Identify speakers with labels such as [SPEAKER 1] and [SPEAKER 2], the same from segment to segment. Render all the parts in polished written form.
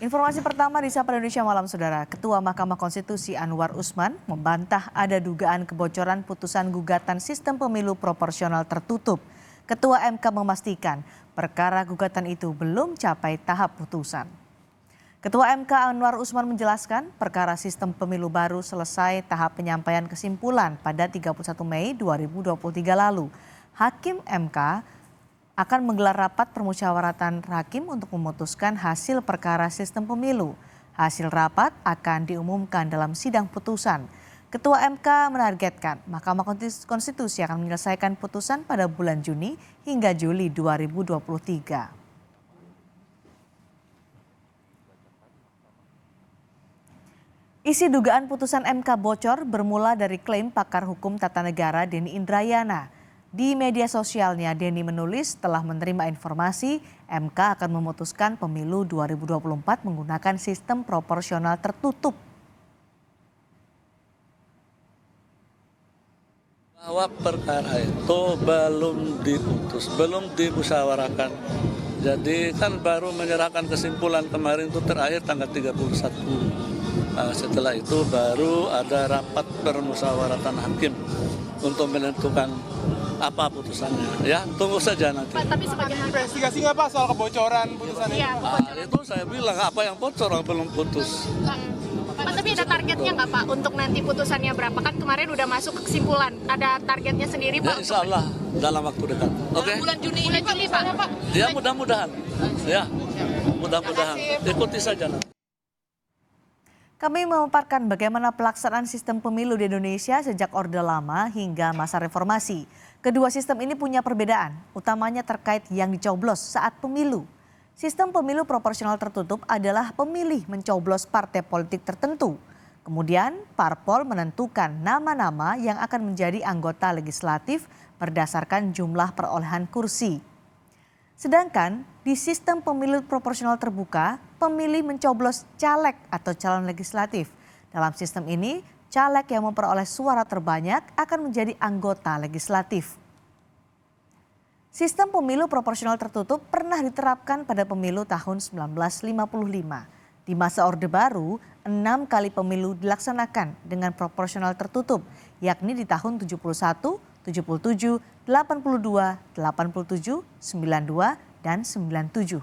[SPEAKER 1] Informasi pertama di Sapa Indonesia Malam, Saudara. Ketua Mahkamah Konstitusi Anwar Usman membantah ada dugaan kebocoran putusan gugatan sistem pemilu proporsional tertutup. Ketua MK memastikan perkara gugatan itu belum capai tahap putusan. Ketua MK Anwar Usman menjelaskan perkara sistem pemilu baru selesai tahap penyampaian kesimpulan pada 31 Mei 2023 lalu. Hakim MK akan menggelar rapat permusyawaratan hakim untuk memutuskan hasil perkara sistem pemilu. Hasil rapat akan diumumkan dalam sidang putusan. Ketua MK menargetkan Mahkamah Konstitusi akan menyelesaikan putusan pada bulan Juni hingga Juli 2023. Isi dugaan putusan MK bocor bermula dari klaim pakar hukum tata negara Denny Indrayana. Di media sosialnya, Denny menulis telah menerima informasi MK akan memutuskan pemilu 2024 menggunakan sistem proporsional tertutup.
[SPEAKER 2] Bahwa perkara itu belum diputus, belum dimusyawarakan. Jadi kan baru menyerahkan kesimpulan kemarin itu terakhir tanggal 31. Setelah itu baru ada rapat permusyawaratan hakim untuk menentukan apa putusannya. Ya, tunggu saja nanti.
[SPEAKER 3] Pak, tapi sebagai
[SPEAKER 4] investigasi nggak Pak soal kebocoran putusan ini?
[SPEAKER 2] Itu saya bilang apa yang bocor belum putus.
[SPEAKER 3] Pak, tapi ada targetnya nggak Pak untuk nanti putusannya berapa? Kan kemarin udah masuk kesimpulan. Ada targetnya sendiri Pak?
[SPEAKER 2] Ya, insya Allah dalam waktu dekat. Oke?
[SPEAKER 3] Bulan Juni ini Pak?
[SPEAKER 2] Ya, mudah-mudahan. Ya, mudah-mudahan. Ikuti saja nanti.
[SPEAKER 1] Kami memaparkan bagaimana pelaksanaan sistem pemilu di Indonesia sejak Orde Lama hingga masa reformasi. Kedua sistem ini punya perbedaan, utamanya terkait yang dicoblos saat pemilu. Sistem pemilu proporsional tertutup adalah pemilih mencoblos partai politik tertentu. Kemudian parpol menentukan nama-nama yang akan menjadi anggota legislatif berdasarkan jumlah perolehan kursi. Sedangkan di sistem pemilu proporsional terbuka, pemilih mencoblos caleg atau calon legislatif. Dalam sistem ini, caleg yang memperoleh suara terbanyak akan menjadi anggota legislatif. Sistem pemilu proporsional tertutup pernah diterapkan pada pemilu tahun 1955. Di masa Orde Baru, 6 kali pemilu dilaksanakan dengan proporsional tertutup, yakni di tahun 71, 77, 82, 87, 92, dan 97.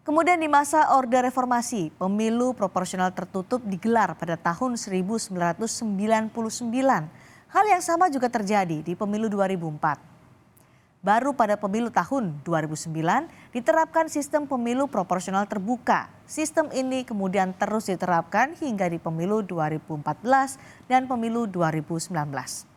[SPEAKER 1] Kemudian di masa Orde Reformasi, pemilu proporsional tertutup digelar pada tahun 1999. Hal yang sama juga terjadi di pemilu 2004. Baru pada pemilu tahun 2009 diterapkan sistem pemilu proporsional terbuka. Sistem ini kemudian terus diterapkan hingga di pemilu 2014 dan pemilu 2019.